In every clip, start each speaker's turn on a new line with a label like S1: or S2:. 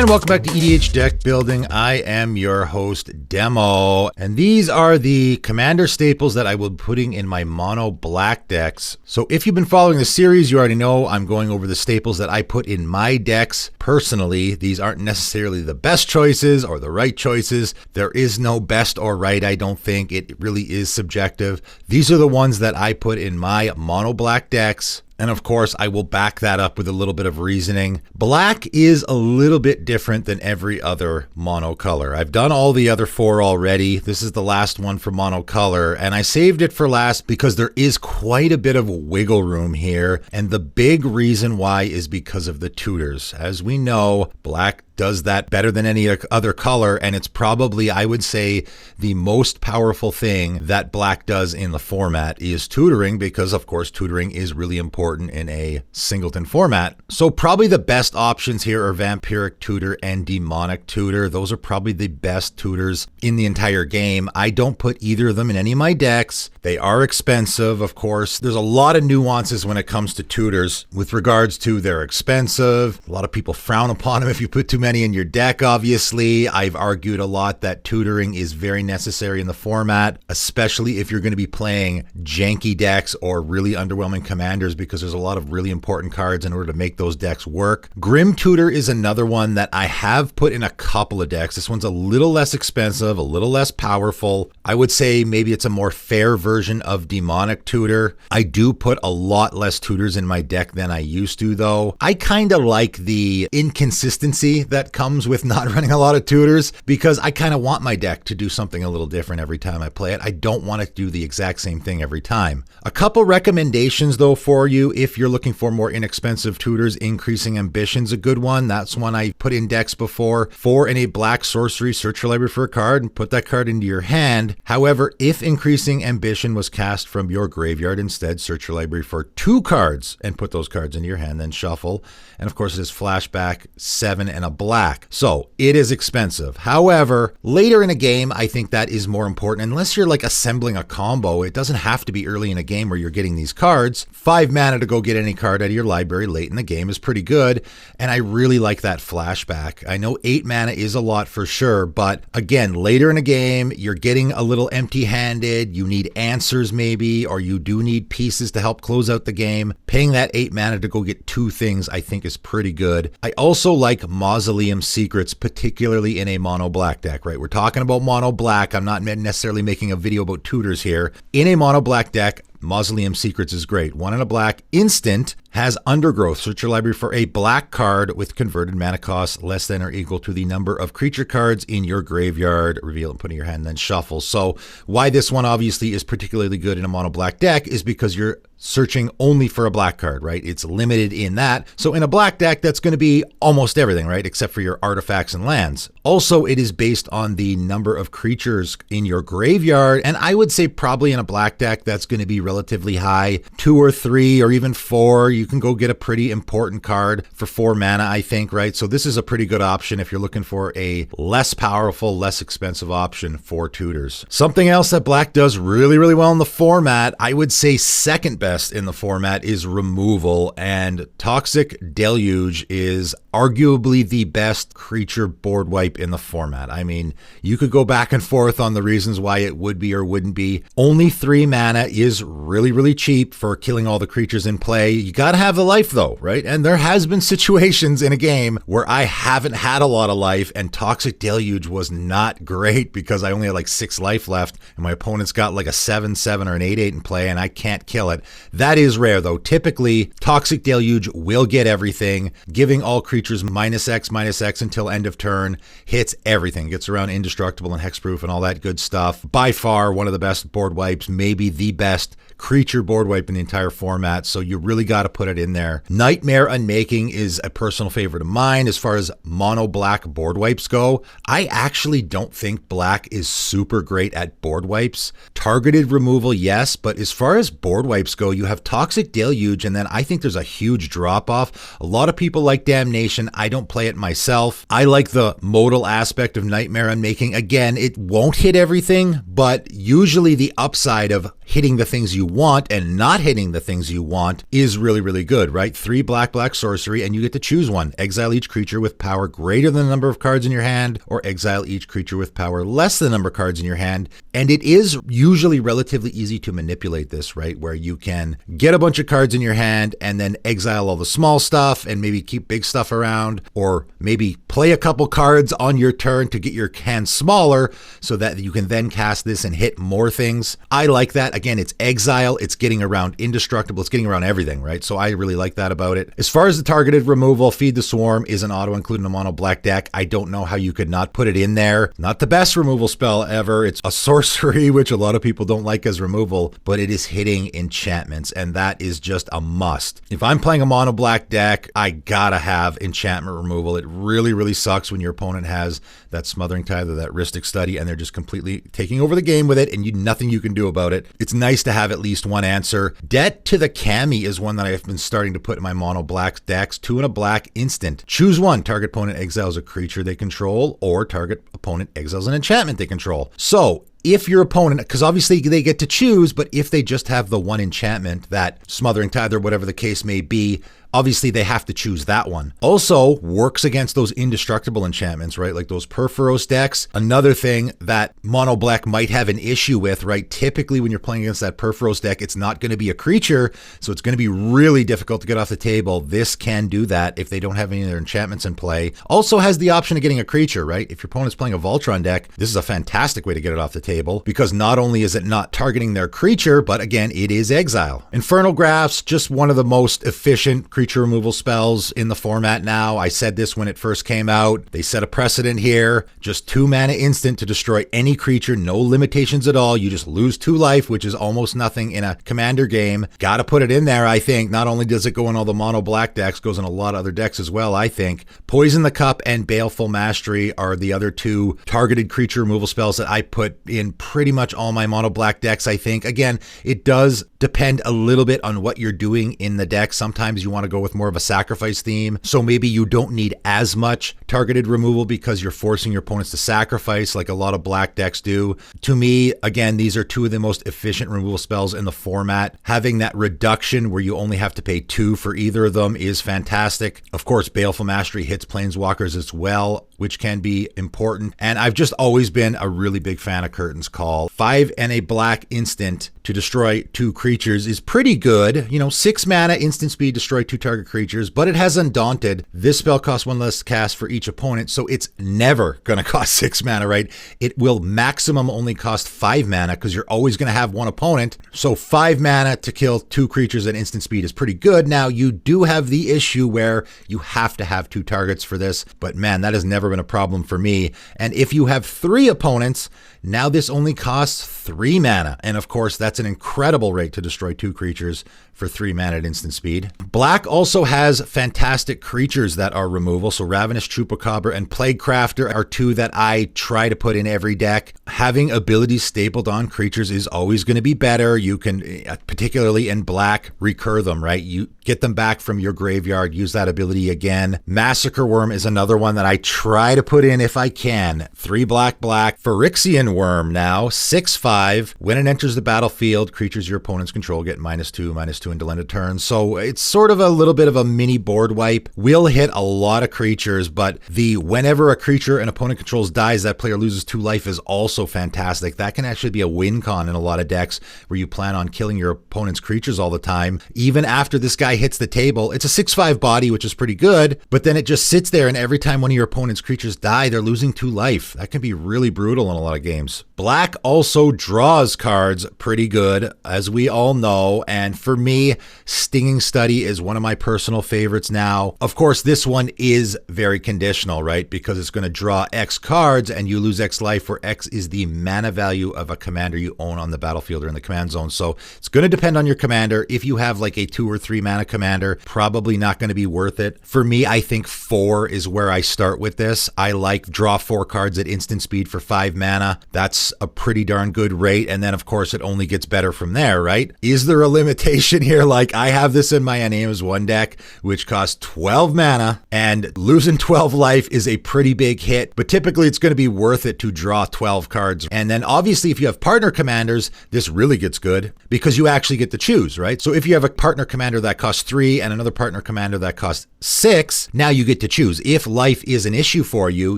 S1: And welcome back to EDH Deck Building. I am your host, Demo, and these are the commander staples that I will be putting in my mono black decks. So if you've been following the series, you already know I'm going over the staples that I put in my decks personally. These aren't necessarily the best choices or the right choices. There is no best or right, I don't think. It really is subjective. These are the ones that I put in my mono black decks. And of course, I will back that up with a little bit of reasoning. Black is a little bit different than every other mono color. I've done all the other four already. This is the last one for mono color, and I saved it for last because there is quite a bit of wiggle room here. And the big reason why is because of the tutors. As we know, black does that better than any other color, and it's probably, I would say, the most powerful thing that black does in the format is tutoring, because of course tutoring is really important in a singleton format. So probably the best options here are Vampiric Tutor and Demonic Tutor. Those are probably the best tutors in the entire game. I don't put either of them in any of my decks. They are expensive, of course. There's a lot of nuances when it comes to tutors with regards to they're expensive. A lot of people frown upon them if you put too many in your deck, obviously. I've argued a lot that tutoring is very necessary in the format, especially if you're going to be playing janky decks or really underwhelming commanders, because there's a lot of really important cards in order to make those decks work. Grim Tutor is another one that I have put in a couple of decks. This one's a little less expensive, a little less powerful. I would say maybe it's a more fair version of Demonic Tutor. I do put a lot less tutors in my deck than I used to, though. I kind of like the inconsistency that comes with not running a lot of tutors, because I kind of want my deck to do something a little different every time I play it. I don't want to do the exact same thing every time. A couple recommendations though for you if you're looking for more inexpensive tutors. Increasing Ambition's a good one. That's one I put in decks before. 4 and a black sorcery, search your library for a card and put that card into your hand. However, if Increasing Ambition was cast from your graveyard, instead search your library for 2 cards and put those cards into your hand, then shuffle. And of course it is flashback 7 and a black. So it is expensive. However, later in a game, I think that is more important. Unless you're like assembling a combo, it doesn't have to be early in a game where you're getting these cards. 5 mana to go get any card out of your library late in the game is pretty good. And I really like that flashback. I know 8 mana is a lot for sure, but again, later in a game, you're getting a little empty-handed. You need answers maybe, or you do need pieces to help close out the game. Paying that 8 mana to go get 2 things, I think is pretty good. I also like Mausoleum Secrets, particularly in a mono black deck, right? We're talking about mono black. I'm not necessarily making a video about tutors here. In a mono black deck, Mausoleum Secrets is great. 1 and a black instant, has Undergrowth. Search your library for a black card with converted mana cost less than or equal to the number of creature cards in your graveyard. Reveal and put in your hand, then shuffle. So why this one obviously is particularly good in a mono black deck is because you're searching only for a black card, right? It's limited in that. So in a black deck, that's going to be almost everything, right? Except for your artifacts and lands. Also, it is based on the number of creatures in your graveyard. And I would say probably in a black deck, that's going to be relatively high. 2 or 3 or even 4. You can go get a pretty important card for 4 mana, I think, right? So this is a pretty good option if you're looking for a less powerful, less expensive option for tutors. Something else that black does really, really well in the format, I would say second best in the format, is removal, and Toxic Deluge is arguably the best creature board wipe in the format. I mean, you could go back and forth on the reasons why it would be or wouldn't be. Only 3 mana is really, really cheap for killing all the creatures in play. You gotta have the life though, right? And there has been situations in a game where I haven't had a lot of life and Toxic Deluge was not great because I only had like 6 life left and my opponent's got like a 7/7 or an 8/8 in play and I can't kill it. That is rare though. Typically, Toxic Deluge will get everything, giving all creatures -X/-X until end of turn, hits everything, gets around indestructible and hexproof and all that good stuff. By far, one of the best board wipes, maybe the best creature board wipe in the entire format, so you really got to put it in there. Nightmare Unmaking is a personal favorite of mine as far as mono black board wipes go. I actually don't think black is super great at board wipes. Targeted removal, yes, but as far as board wipes go, you have Toxic Deluge, and then I think there's a huge drop off. A lot of people like Damnation information. I don't play it myself. I like the modal aspect of Nightmare Unmaking. Again, it won't hit everything, but usually the upside of hitting the things you want and not hitting the things you want is really, really good, right? 3 black sorcery, and you get to choose one. Exile each creature with power greater than the number of cards in your hand, or exile each creature with power less than the number of cards in your hand. And it is usually relatively easy to manipulate this, right? Where you can get a bunch of cards in your hand and then exile all the small stuff and maybe keep big stuff around, or maybe play a couple cards on your turn to get your hand smaller so that you can then cast this and hit more things. I like that. Again, it's exile, it's getting around indestructible, it's getting around everything, right? So I really like that about it. As far as the targeted removal, Feed the Swarm is an auto include in a mono black deck. I don't know how you could not put it in there. Not the best removal spell ever. It's a sorcery, which a lot of people don't like as removal, but it is hitting enchantments, and that is just a must. If I'm playing a mono black deck, I gotta have enchantment removal. It really, really sucks when your opponent has that Smothering Tithe or that Rhystic Study and they're just completely taking over the game with it and nothing you can do about it. It's nice to have at least one answer. Debt to the Kami is one that I've been starting to put in my mono black decks. 2 and a black instant. Choose one. Target opponent exiles a creature they control, or target opponent exiles an enchantment they control. So if your opponent, because obviously they get to choose, but if they just have the one enchantment, that Smothering Tithe or whatever the case may be, obviously they have to choose that one. Also works against those indestructible enchantments, right? Like those Purphoros decks. Another thing that mono black might have an issue with, right? Typically when you're playing against that Purphoros deck, it's not going to be a creature, so it's going to be really difficult to get off the table. This can do that if they don't have any of their enchantments in play. Also has the option of getting a creature, right? If your opponent's playing a Voltron deck, this is a fantastic way to get it off the table, because not only is it not targeting their creature, but again, it is exile. Infernal Grafts, just one of the most efficient creature removal spells in the format now. I said this when it first came out. They set a precedent here. Just 2 mana instant to destroy any creature, no limitations at all. You just lose 2 life, which is almost nothing in a commander game. Gotta put it in there, I think. Not only does it go in all the mono black decks, goes in a lot of other decks as well, I think. Poison the Cup and Baleful Mastery are the other 2 targeted creature removal spells that I put in pretty much all my mono black decks, I think. Again, it does depend a little bit on what you're doing in the deck. Sometimes you want to go with more of a sacrifice theme, so maybe you don't need as much targeted removal because you're forcing your opponents to sacrifice like a lot of black decks do. To me, again, these are 2 of the most efficient removal spells in the format. Having that reduction where you only have to pay 2 for either of them is fantastic. Of course, Baleful Mastery hits Planeswalkers as well, which can be important. And I've just always been a really big fan of Curtain's Call. 5 and a black instant to destroy 2 creatures is pretty good. 6 mana, instant speed, destroy 2 target creatures, but it has Undaunted. This spell costs 1 less cast for each opponent, so it's never going to cost 6 mana, right? It will maximum only cost 5 mana because you're always going to have one opponent. So 5 mana to kill 2 creatures at instant speed is pretty good. Now, you do have the issue where you have to have 2 targets for this, but man, that has never been a problem for me. And if you have 3 opponents, now this only costs 3 mana. And of course, that's an incredible rate to destroy 2 creatures for 3 mana at instant speed. Black also has fantastic creatures that are removal. So Ravenous Chupacabra and Plague Crafter are 2 that I try to put in every deck. Having abilities stapled on creatures is always going to be better. You can, particularly in black, recur them, right? You get them back from your graveyard, use that ability again. Massacre Worm is another one that I try to put in if I can. 3 black. Phyrexian Worm now, 6/5. When it enters the battlefield, creatures your opponents control get -2/-2 until end of turn. So it's sort of a little bit of a mini board wipe. Will hit a lot of creatures, but the whenever a creature an opponent controls dies, that player loses 2 life is also fantastic. That can actually be a win con in a lot of decks where you plan on killing your opponent's creatures all the time. Even after this guy hits the table, it's a 6/5 body, which is pretty good, but then it just sits there, and every time one of your opponent's creatures die, they're losing 2 life. That can be really brutal in a lot of games. Black also draws cards pretty good, as we all know, and for me, Stinging Study is one of my personal favorites now. Of course, this one is very conditional, right? Because it's going to draw X cards and you lose X life, where X is the mana value of a commander you own on the battlefield or in the command zone. So it's going to depend on your commander. If you have like a 2 or 3 mana commander, probably not going to be worth it. For me, I think 4 is where I start with this. I like draw 4 cards at instant speed for 5 mana. That's a pretty darn good rate. And then of course it only gets better from there, right? Is there a limitation here? Like I have this in my Anamas 1 deck, which costs 12 mana, and losing 12 life is a pretty big hit, but typically it's going to be worth it to draw 12 cards. And then obviously if you have partner commanders, this really gets good because you actually get to choose, right? So if you have a partner commander that costs 3 and another partner commander that costs 6, now you get to choose. If life is an issue for you,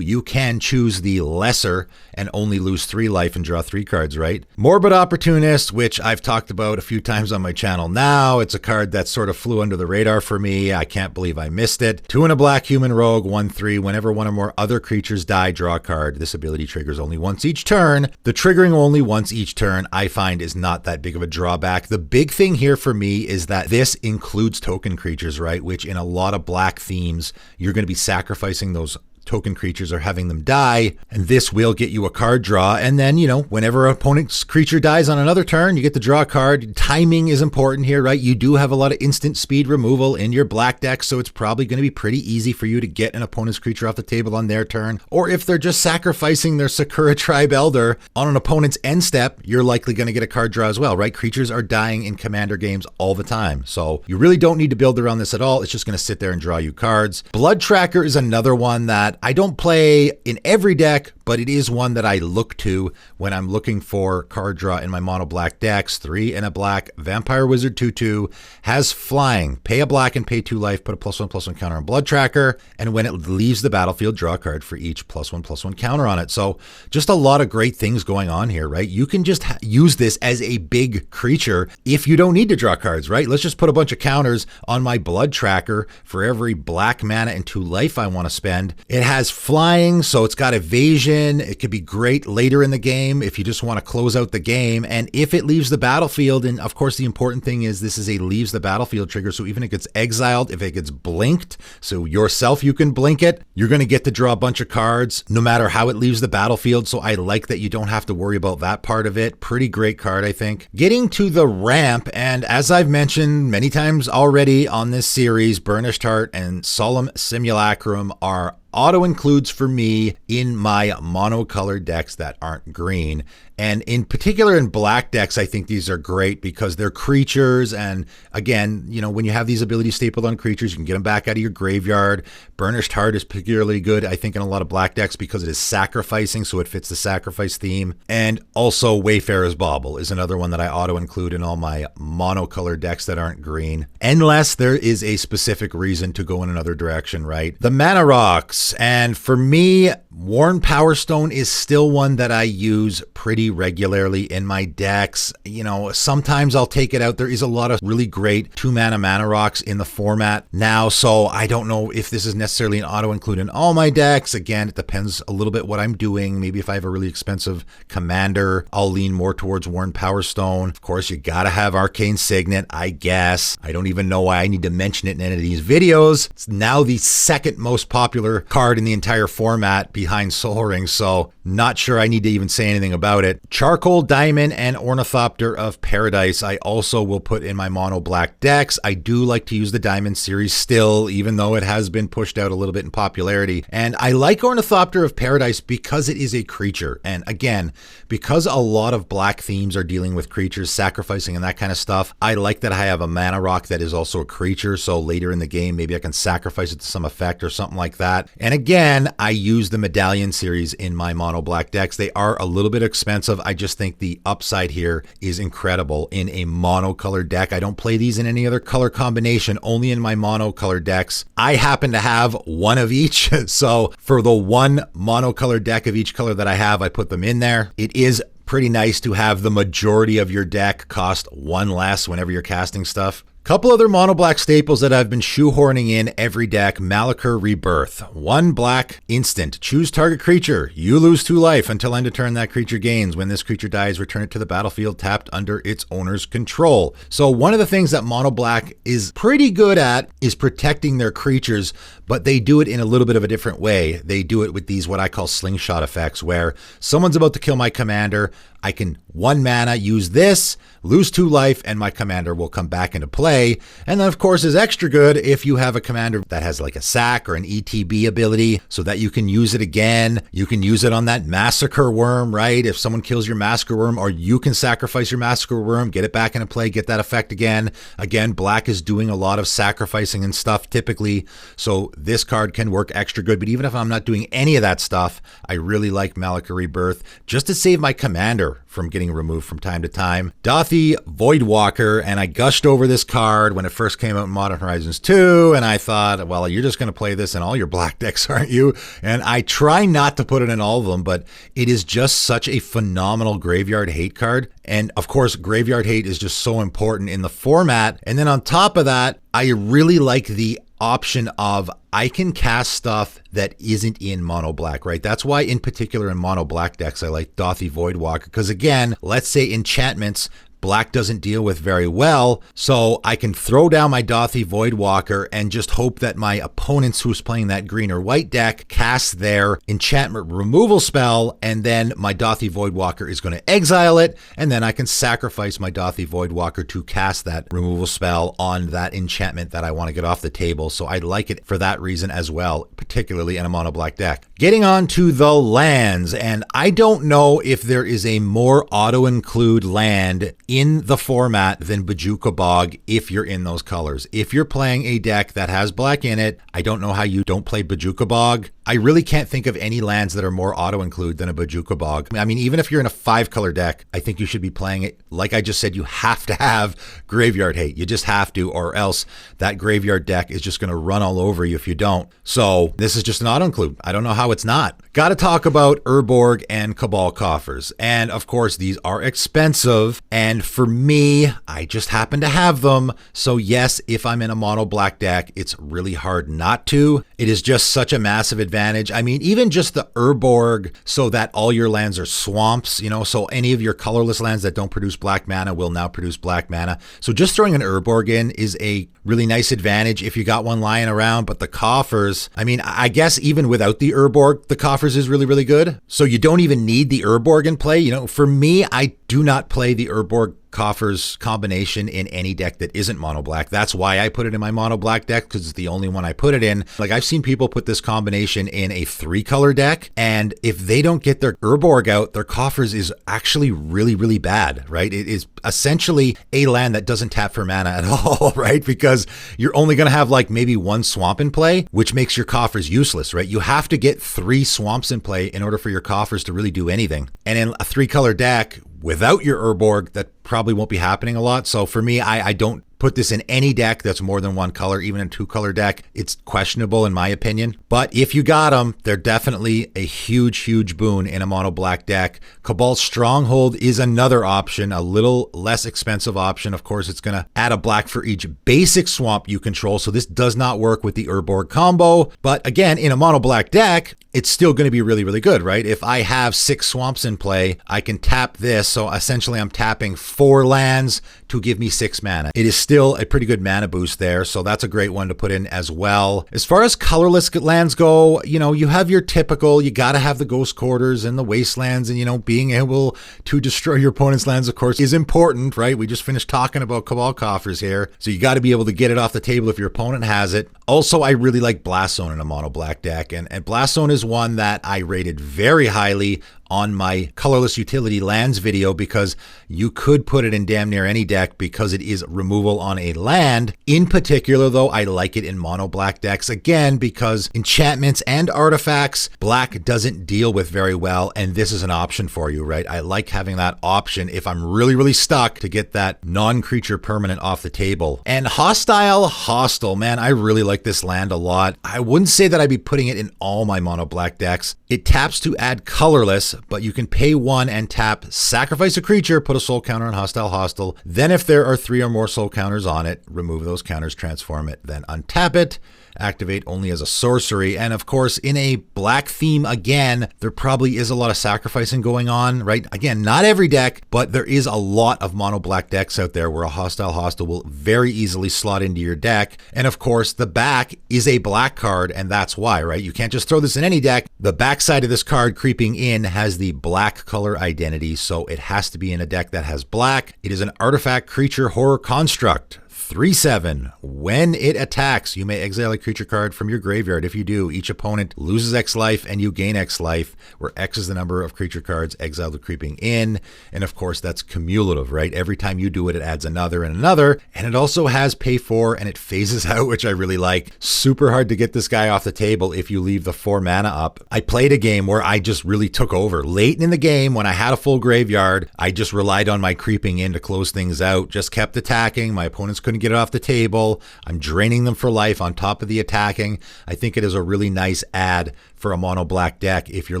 S1: you can choose the lesser and only lose 3 life and draw 3 cards, right? Morbid Opportunist, which I've talked about a few times on my channel now. It's a card that sort of flew under the radar for me. I can't believe I missed it. 2 and a black human rogue, 1/3. Whenever one or more other creatures die, draw a card. This ability triggers only once each turn. The triggering only once each turn, I find, is not that big of a drawback. The big thing here for me is that this includes token creatures, right? Which in a lot of black themes, you're going to be sacrificing those token creatures or having them die, and this will get you a card draw. And then, you know, whenever an opponent's creature dies on another turn, you get to draw a card. Timing is important here, right? You do have a lot of instant speed removal in your black deck, so it's probably going to be pretty easy for you to get an opponent's creature off the table on their turn. Or if they're just sacrificing their Sakura Tribe Elder on an opponent's end step, you're likely going to get a card draw as well, right? Creatures are dying in commander games all the time, so you really don't need to build around this at all. It's just going to sit there and draw you cards. Blood Tracker is another one that I don't play in every deck, but it is one that I look to when I'm looking for card draw in my mono black decks. 3 and a black, Vampire Wizard 2/2, has flying. Pay a black and pay 2 life, put a +1/+1 counter on Blood Tracker, and when it leaves the battlefield, draw a card for each +1/+1 counter on it. So just a lot of great things going on here, right? You can just use this as a big creature if you don't need to draw cards, right? Let's just put a bunch of counters on my Blood Tracker for every black mana and 2 life I want to spend. It has flying, so it's got evasion. It could be great later in the game if you just want to close out the game. And if it leaves the battlefield, and of course the important thing is this is a leaves the battlefield trigger, so even if it gets exiled, if it gets blinked, so yourself you can blink it, you're going to get to draw a bunch of cards no matter how it leaves the battlefield. So I like that you don't have to worry about that part of it. Pretty great card, I think. Getting to the ramp, and as I've mentioned many times already on this series, Burnished Heart and Solemn Simulacrum are auto includes for me in my monocolored decks that aren't green. And in particular in black decks, I think these are great because they're creatures. And again, you know, when you have these abilities stapled on creatures, you can get them back out of your graveyard. Burnished Heart is particularly good, I think, in a lot of black decks because it is sacrificing, so it fits the sacrifice theme. And also Wayfarer's Bauble is another one that I auto include in all my monocolored decks that aren't green, unless there is a specific reason to go in another direction, right? The Mana Rocks. And for me, Worn Power Stone is still one that I use pretty regularly in my decks. You know, sometimes I'll take it out. There is a lot of really great 2-mana Mana Rocks in the format now, so I don't know if this is necessarily an auto include in all my decks. Again, it depends a little bit what I'm doing. Maybe if I have a really expensive commander, I'll lean more towards Worn Power Stone. Of course, you gotta have Arcane Signet, I guess. I don't even know why I need to mention it in any of these videos. It's now the second most popular card in the entire format behind Soul Ring, so not sure I need to even say anything about it. Charcoal Diamond and Ornithopter of Paradise I also will put in my mono black decks. I do like to use the Diamond series still, even though it has been pushed out a little bit in popularity. And I like Ornithopter of Paradise because it is a creature. And again, because a lot of black themes are dealing with creatures, sacrificing and that kind of stuff, I like that I have a Mana Rock that is also a creature. So later in the game, maybe I can sacrifice it to some effect or something like that. And again, I use the Medallion series in my mono black decks. They are a little bit expensive. I just think the upside here is incredible in a monocolored deck. I don't play these in any other color combination, only in my monocolored decks. I happen to have one of each. So for the one monocolored deck of each color that I have, I put them in there. It is pretty nice to have the majority of your deck cost 1 less whenever you're casting stuff. Couple other mono black staples that I've been shoehorning in every deck. Malachor Rebirth. 1 black instant. Choose target creature. You lose 2 life until end of turn that creature gains. When this creature dies, return it to the battlefield tapped under its owner's control. So one of the things that mono black is pretty good at is protecting their creatures, but they do it in a little bit of a different way. They do it with these what I call slingshot effects, where someone's about to kill my commander. I can 1 mana, use this, lose 2 life, and my commander will come back into play. And then, of course, is extra good if you have a commander that has like a sack or an ETB ability so that you can use it again. You can use it on that Massacre Worm, right? If someone kills your Massacre Worm, or you can sacrifice your Massacre Worm, get it back into play, get that effect again. Again, black is doing a lot of sacrificing and stuff typically, so this card can work extra good. But even if I'm not doing any of that stuff, I really like Malachor Rebirth just to save my commander from getting removed from time to time. Dauthi Voidwalker, and I gushed over this card when it first came out in Modern Horizons 2, and I thought, well, you're just going to play this in all your black decks, aren't you? And I try not to put it in all of them, but it is just such a phenomenal graveyard hate card. And of course, graveyard hate is just so important in the format. And then on top of that, I really like the option of I can cast stuff that isn't in mono black, right? That's why in particular in mono black decks, I like Dauthi Voidwalker, because again, let's say enchantments, black doesn't deal with very well, so I can throw down my Dauthi Voidwalker and just hope that my opponents who's playing that green or white deck cast their enchantment removal spell, and then my Dauthi Voidwalker is going to exile it, and then I can sacrifice my Dauthi Voidwalker to cast that removal spell on that enchantment that I want to get off the table. So I like it for that reason as well, particularly in a mono black deck. Getting on to the lands, and I don't know if there is a more auto-include land in the format than Bojuka Bog if you're in those colors. If you're playing a deck that has black in it, I don't know how you don't play Bojuka Bog. I really can't think of any lands that are more auto-include than a Bojuka Bog. I mean, even if you're in a 5-color deck, I think you should be playing it. Like I just said, you have to have graveyard hate. You just have to, or else that graveyard deck is just going to run all over you if you don't. So this is just an auto-include. I don't know how it's not. Got to talk about Urborg and Cabal Coffers. And of course, these are expensive. And for me, I just happen to have them. So yes, if I'm in a mono black deck, it's really hard not to. It is just such a massive advantage. I mean, even just the Urborg, so that all your lands are swamps, you know, so any of your colorless lands that don't produce black mana will now produce black mana. So just throwing an Urborg in is a really nice advantage if you got one lying around. But the coffers, I mean, I guess even without the Urborg, the coffers is really, really good. So you don't even need the Urborg in play. You know, for me, I do not play the Urborg Coffers combination in any deck that isn't mono black. That's why I put it in my mono black deck, because it's the only one I put it in. Like, I've seen people put this combination in a 3-color deck, and if they don't get their Urborg out, their Coffers is actually really, really bad, right? It is essentially a land that doesn't tap for mana at all, right? Because you're only going to have like maybe 1 swamp in play, which makes your Coffers useless, right? You have to get 3 swamps in play in order for your Coffers to really do anything. And in a 3-color deck, without your Urborg, that probably won't be happening a lot. So for me, I don't put this in any deck that's more than 1 color, even a 2-color deck. It's questionable in my opinion. But if you got them, they're definitely a huge, huge boon in a mono black deck. Cabal Stronghold is another option, a little less expensive option. Of course, it's going to add a black for each basic swamp you control. So this does not work with the Urborg combo. But again, in a mono black deck, it's still going to be really, really good, right? If I have 6 swamps in play, I can tap this. So essentially I'm tapping 4 lands to give me 6 mana. It is still a pretty good mana boost there. So that's a great one to put in as well. As far as colorless lands go, you know, you have your typical, you got to have the Ghost Quarters and the Wastelands, and, you know, being able to destroy your opponent's lands, of course, is important, right? We just finished talking about Cabal Coffers here. So you got to be able to get it off the table if your opponent has it. Also, I really like Blast Zone in a mono black deck, and Blast Zone is one that I rated very highly on my colorless utility lands video, because you could put it in damn near any deck because it is removal on a land. In particular, though, I like it in mono black decks, again, because enchantments and artifacts, black doesn't deal with very well, and this is an option for you, right? I like having that option if I'm really, really stuck to get that non-creature permanent off the table. And Hostile, man, I really like this land a lot. I wouldn't say that I'd be putting it in all my mono black decks. It taps to add colorless, but you can pay 1 and tap sacrifice a creature, put a soul counter on hostile. Then if there are 3 or more soul counters on it, remove those counters, transform it, then untap it. Activate only as a sorcery. And of course, in a black theme, again, there probably is a lot of sacrificing going on, right? Again, not every deck, but there is a lot of mono black decks out there where a hostile will very easily slot into your deck. And of course, the back is a black card, and that's why, right? You can't just throw this in any deck. The back side of this card creeping in has the black color identity, so it has to be in a deck that has black. It is an artifact creature horror construct. 3/7. When it attacks, you may exile a creature card from your graveyard. If you do, each opponent loses X life and you gain X life, where X is the number of creature cards exiled creeping in. And of course, that's cumulative, right? Every time you do it, it adds another and another. And it also has pay 4 and it phases out, which I really like. Super hard to get this guy off the table if you leave the 4 mana up. I played a game where I just really took over. Late in the game, when I had a full graveyard, I just relied on my creeping in to close things out. Just kept attacking. My opponents couldn't get it off the table. I'm draining them for life on top of the attacking. I think it is a really nice add for a mono black deck if you're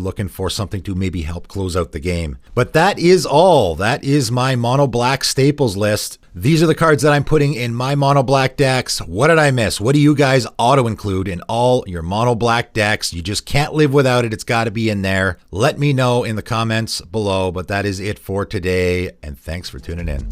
S1: looking for something to maybe help close out the game. But that is all. That is my mono black staples list. These are the cards that I'm putting in my mono black decks. What did I miss? What do you guys auto include in all your mono black decks? You just can't live without it. It's got to be in there. Let me know in the comments below. But that is it for today. And thanks for tuning in.